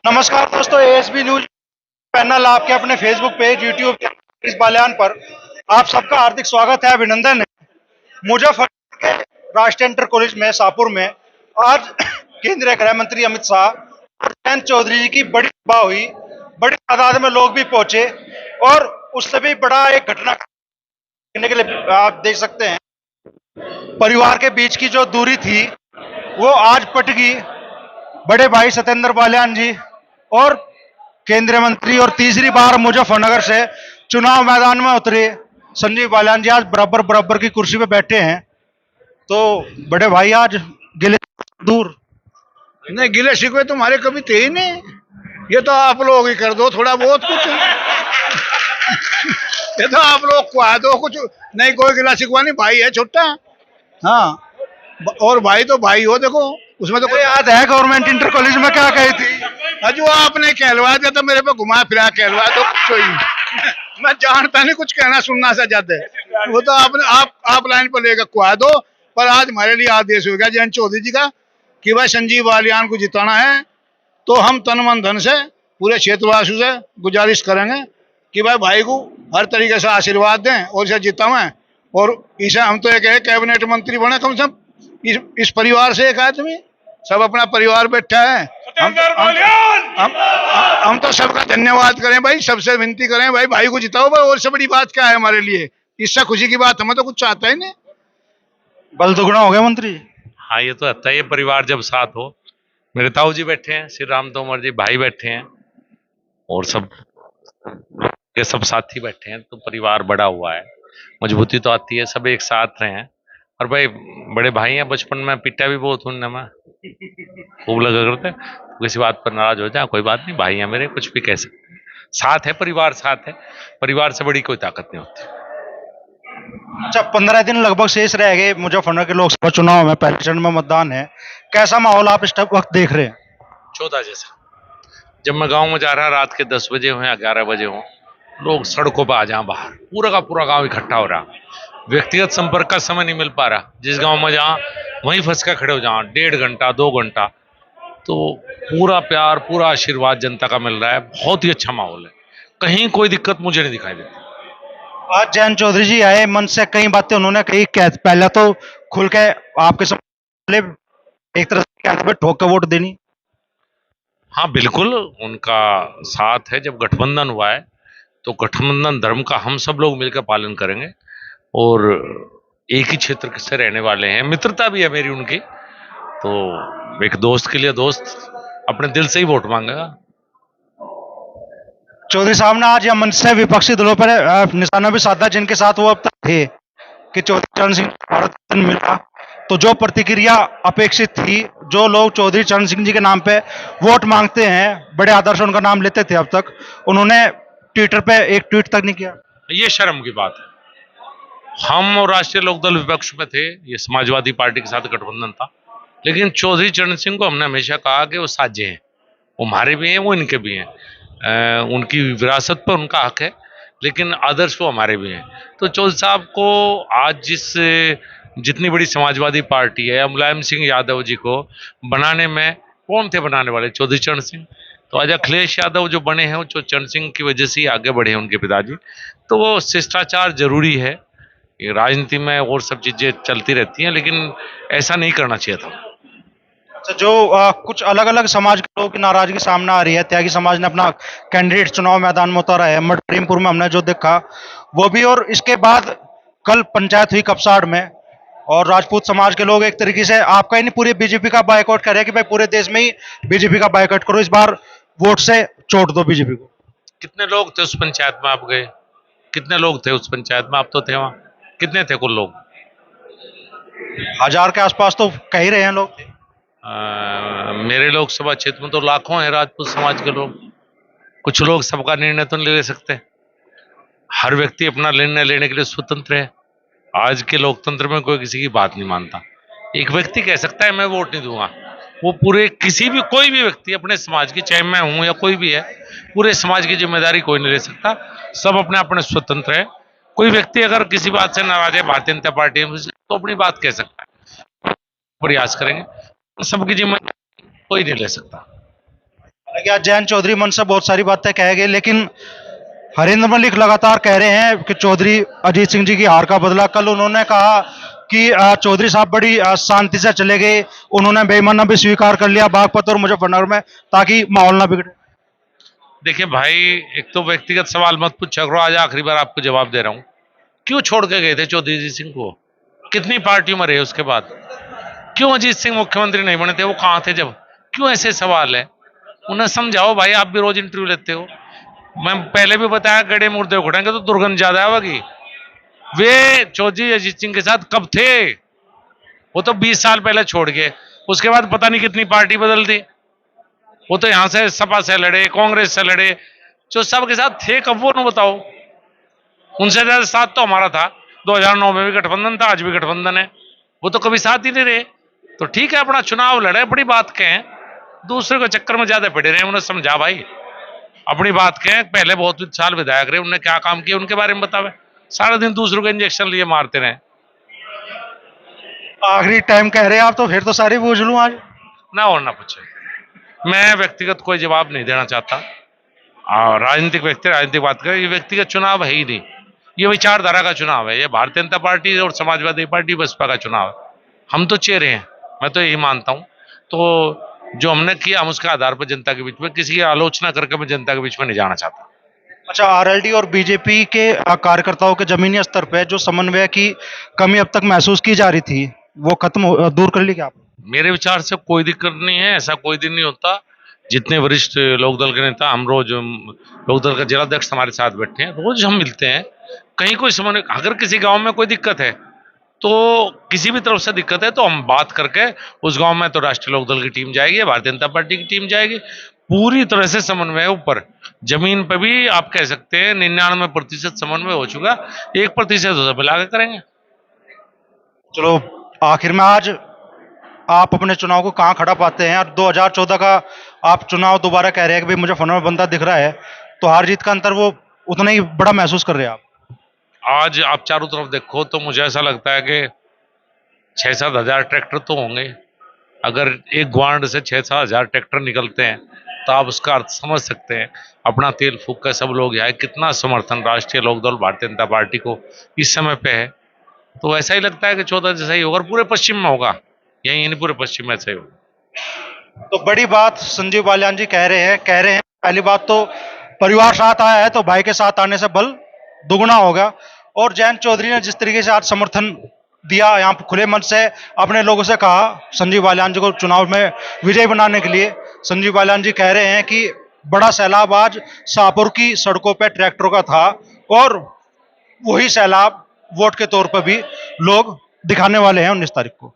नमस्कार दोस्तों, ASB news panel आपके अपने फेसबुक पेज, यूट्यूब इस बाल्यान पर आप सबका हार्दिक स्वागत है, अभिनंदन है। मुजफ्फरपुर के राष्ट्रीय इंटर कॉलेज में शाहपुर में आज केंद्रीय गृह मंत्री अमित शाह और जयंत चौधरी जी की बड़ी सभा हुई। बड़ी तादाद में लोग भी पहुंचे और उससे भी बड़ा एक घटना देखने के लिए आप देख सकते हैं, परिवार के बीच की जो दूरी थी वो आज पट गई। बड़े भाई सत्येंद्र बालियान जी और केंद्रीय मंत्री और तीसरी बार मुजफ्फरनगर से चुनाव मैदान में उतरे संजीव बालियान जी आज बराबर बराबर की कुर्सी पे बैठे हैं। तो बड़े भाई आज गिले दूर नहीं, गिले शिकवे तुम्हारे कभी थे ही नहीं। ये तो आप लोग ही कर दो थोड़ा बहुत कुछ। ये तो आप लोग को आ दो कुछ। नहीं, कोई गिला शिकवा नहीं, भाई है छोटा। हाँ, और भाई तो भाई हो, देखो उसमें तो कोई याद है गवर्नमेंट इंटर कॉलेज में क्या कही थी? अजू आपने कहलवा दिया तो मेरे पे घुमा फिरा कहलवा तो कुछ ही मैं जानता नहीं, कुछ कहना सुनना सा ज्यादा है। वो तो आपने आप लाइन पर लेकर कुआ दो। पर आज हमारे लिए आदेश हो गया जयंत चौधरी जी का कि भाई संजीव बालियान को जिताना है, तो हम तन मन धन से पूरे क्षेत्रवासियों से गुजारिश करेंगे कि भाई को हर तरीके से आशीर्वाद दें और इसे जितावें। और इसे हम तो एक कैबिनेट मंत्री बने कम से कम इस परिवार से एक आदमी, सब अपना परिवार बैठा है। हम तो सबका धन्यवाद करें भाई, सबसे विनती करें भाई को जिताओ भाई। और से बड़ी बात क्या है हमारे लिए, इससे खुशी की बात हमें तो कुछ चाहता ही नहीं। बल दुगना हो गया मंत्री। हाँ, ये तो आता है, ये परिवार जब साथ हो। मेरे ताऊ जी बैठे हैं, श्री राम तोमर जी भाई बैठे हैं और सब ये सब साथी बैठे हैं, तो परिवार बड़ा हुआ है, मजबूती तो आती है, सब एक साथ रहे हैं। और भाई बड़े भाई हैं, बचपन में पिटा भी बहुत उनने, मैं खूब लगा करते। तो किसी बात पर नाराज हो जाए कोई बात नहीं, भाई हैं मेरे, कुछ भी कह सकते हैं। साथ है परिवार, साथ है परिवार से बड़ी कोई ताकत नहीं होती। अच्छा, 15 दिन लगभग शेष रह गए मुजफ्फरनगर के लोकसभा चुनाव में, पहले चरण में मतदान है। कैसा माहौल आप इस वक्त देख रहे हैं? 14 जैसा। जब मैं गांव में जा रहा, रात के 10 बजे हो या 11 बजे हो, लोग सड़कों पर आ जाए, बाहर पूरा का पूरा गांव इकट्ठा हो रहा। व्यक्तिगत संपर्क का समय नहीं मिल पा रहा, जिस गांव में जहाँ वहीं फंस कर खड़े हो जाओ 1.5 घंटा 2 घंटा, तो पूरा प्यार पूरा आशीर्वाद जनता का मिल रहा है। बहुत ही अच्छा माहौल है, कहीं कोई दिक्कत मुझे नहीं दिखाई देती। आज जयंत चौधरी जी आए, मन से कई बातें उन्होंने कही। पहले तो खुल के आपके सामने एक तरह से ठोक के वोट देनी। हाँ बिल्कुल, उनका साथ है। जब गठबंधन हुआ है तो गठबंधन धर्म का हम सब लोग मिलकर पालन करेंगे और एक ही क्षेत्र से रहने वाले हैं, मित्रता भी है मेरी उनकी। तो एक दोस्त के लिए दोस्त अपने दिल से ही वोट मांगेगा। चौधरी साहब ने आज यह मंच से विपक्षी दलों पर निशाना भी साधा, जिनके साथ वो अब तक थे, कि चौधरी चरण सिंह भारत रत्न मिला। तो जो प्रतिक्रिया अपेक्षित थी, जो लोग चौधरी चरण सिंह जी के नाम पे वोट मांगते हैं, बड़े आदर से उनका नाम लेते थे अब तक, उन्होंने ट्विटर पे एक ट्वीट तक नहीं किया। ये शर्म की बात है। हम और राष्ट्रीय लोकदल विपक्ष में थे, ये समाजवादी पार्टी के साथ गठबंधन था, लेकिन चौधरी चरण सिंह को हमने हमेशा कहा कि वो साझे हैं, वो हमारे भी हैं, वो इनके भी हैं। उनकी विरासत पर उनका हक है, लेकिन आदर्श वो हमारे भी हैं। तो चौधरी साहब को आज जितनी बड़ी समाजवादी पार्टी है, मुलायम सिंह यादव जी को बनाने में कौन थे बनाने वाले? चौधरी चरण सिंह। तो आज अखिलेश यादव जो बने हैं, वो चरण सिंह की वजह से ही आगे बढ़े हैं उनके पिताजी। तो वो शिष्टाचार जरूरी है, राजनीति में और सब चीजें चलती रहती हैं, लेकिन ऐसा नहीं करना चाहिए था। अच्छा, जो कुछ अलग अलग समाज के लोगों की नाराजगी सामने आ रही है, त्यागी समाज ने अपना कैंडिडेट चुनाव मैदान में उतारा है, मठ प्रेमपुर में हमने जो देखा वो भी, और इसके बाद कल पंचायत हुई कपसाड़ में, और राजपूत समाज के लोग एक तरीके से आपका ही नहीं पूरे बीजेपी का बायकॉट कर रहे हैं कि भाई पूरे देश में ही बीजेपी का बायकॉट करो, इस बार वोट से चोट दो बीजेपी को। कितने लोग थे उस पंचायत में? आप गए, कितने लोग थे उस पंचायत में? आप तो थे वहां, कितने थे कुल लोग? 1000 के आसपास तो कह ही रहे हैं लोग। मेरे लोकसभा क्षेत्र में तो लाखों हैं राजपूत समाज के लोग। कुछ लोग सबका निर्णय तो नहीं ले सकते, हर व्यक्ति अपना निर्णय लेने के लिए स्वतंत्र है। आज के लोकतंत्र में कोई किसी की बात नहीं मानता। एक व्यक्ति कह सकता है मैं वोट नहीं दूंगा, वो पूरे कोई भी व्यक्ति अपने समाज की, चाहे मैं हूं या कोई भी है, पूरे समाज की जिम्मेदारी कोई नहीं ले सकता। सब अपने अपने स्वतंत्र है। कोई व्यक्ति अगर किसी बात से नाराज है भारतीय जनता पार्टी में, तो अपनी बात कह सकता है, प्रयास करेंगे। सबकी जिम्मेदारी कोई नहीं ले सकता। क्या जयंत चौधरी मन से बहुत सारी बातें कह गए, लेकिन हरिंद्र मलिक लगातार कह रहे हैं कि चौधरी अजीत सिंह जी की हार का बदला। कल उन्होंने कहा कि चौधरी साहब बड़ी शांति से चले गए, उन्होंने बेईमाना भी स्वीकार कर लिया बागपत और मुजफ्फरनगर में, ताकि माहौल ना बिगड़े। देखिए भाई, एक तो व्यक्तिगत सवाल मत पूछा करो, आज आखिरी बार आपको जवाब दे रहा हूं। क्यों छोड़ के गए थे चौधरी अजीत सिंह को? कितनी पार्टियों में रहे उसके बाद? क्यों अजीत सिंह मुख्यमंत्री नहीं बने थे? वो कहां थे जब? क्यों ऐसे सवाल है? उन्हें समझाओ भाई, आप भी रोज इंटरव्यू लेते हो। मैं पहले भी बताया, गड़े मुर्दे उखड़ेंगे तो दुर्गंध ज्यादा आवेगी। वे चौधरी अजीत सिंह के साथ कब थे? वो तो 20 साल पहले छोड़ गए, उसके बाद पता नहीं कितनी पार्टी बदल दी। वो तो यहां से सपा से लड़े, कांग्रेस से लड़े, जो सबके साथ थे कब वो न बताओ। उनसे ज्यादा साथ तो हमारा था, 2009 में भी गठबंधन था, आज भी गठबंधन है। वो तो कभी साथ ही नहीं रहे। तो ठीक है, अपना चुनाव लड़े, बड़ी बात कहें। दूसरे के चक्कर में ज्यादा पड़े रहे, उन्हें समझा भाई, अपनी बात कहें। पहले बहुत साल विधायक रहे, उन्होंने क्या काम किया उनके बारे में बतावे। सारा दिन दूसरों के इंजेक्शन लिए मारते रहे। आखिरी टाइम कह रहे हैं आप, तो फिर तो सारी पूछ लूं आज। ना और ना पूछे, मैं व्यक्तिगत कोई जवाब नहीं देना चाहता। और राजनीतिक व्यक्ति राजनीतिक बात करें, ये व्यक्तिगत चुनाव है ही नहीं, ये विचारधारा का चुनाव है। ये भारतीय जनता पार्टी और समाजवादी पार्टी बसपा का चुनाव है। हम तो चेहरे हैं, मैं तो यही मानता हूं। तो जो हमने किया, हम उसके आधार पर जनता के बीच में, किसी की आलोचना करके मैं जनता के बीच में नहीं जाना चाहता। अच्छा, आरएलडी और बीजेपी के कार्यकर्ताओं के जमीनी स्तर पे जो समन्वय की कमी अब तक महसूस की जा रही थी, वो दूर कर ली क्या आपने? मेरे विचार से कोई दिक्कत नहीं है, ऐसा कोई दिन नहीं होता। जितने वरिष्ठ लोकदल के नेता, हम रोज लोकदल का जिलाध्यक्ष हमारे साथ बैठे हैं, रोज हम मिलते हैं। कहीं कोई समन्वय, अगर किसी गांव में कोई दिक्कत है, तो किसी भी तरफ से दिक्कत है, तो हम बात करके उस गांव में तो राष्ट्रीय लोकदल की टीम जाएगी, भारतीय जनता पार्टी की टीम जाएगी। पूरी तरह से समन्वय ऊपर जमीन पर भी आप कह सकते हैं 99% समन्वय हो चुका, 1% तो सब मिला के करेंगे। चलो, आखिर में आज आप अपने चुनाव को कहाँ खड़ा पाते हैं? और 2014 का आप चुनाव दोबारा कह रहे हैं कि भाई मुजफ्फरनगर में बंदा दिख रहा है, तो हार जीत का अंतर वो उतना ही बड़ा महसूस कर रहे हैं आप? आज आप चारों तरफ देखो तो मुझे ऐसा लगता है कि 6-7 हजार ट्रैक्टर तो होंगे। अगर एक ग्वांड से 6-7 हजार ट्रैक्टर निकलते हैं, तो आप उसका अर्थ समझ सकते हैं। अपना तेल फूक कर सब लोग यहाँ, कितना समर्थन राष्ट्रीय लोकदल भारतीय जनता पार्टी को इस समय पे है। तो ऐसा ही लगता है कि 14 जैसा ही होगा, और पूरे पश्चिम में होगा, यही नहीं पूरे पश्चिम में ऐसा ही होगा। तो बड़ी बात संजीव बालियान जी कह रहे हैं पहली बात तो परिवार साथ आया है, तो भाई के साथ आने से बल दुगना होगा। और जयंत चौधरी ने जिस तरीके से आज समर्थन दिया, यहाँ पर खुले मन से अपने लोगों से कहा संजीव बालियान जी को चुनाव में विजयी बनाने के लिए, संजीव बालियान जी कह रहे हैं कि बड़ा सैलाब आज शाहपुर की सड़कों पर ट्रैक्टरों का था, और वही सैलाब वोट के तौर पर भी लोग दिखाने वाले हैं 19 तारीख को।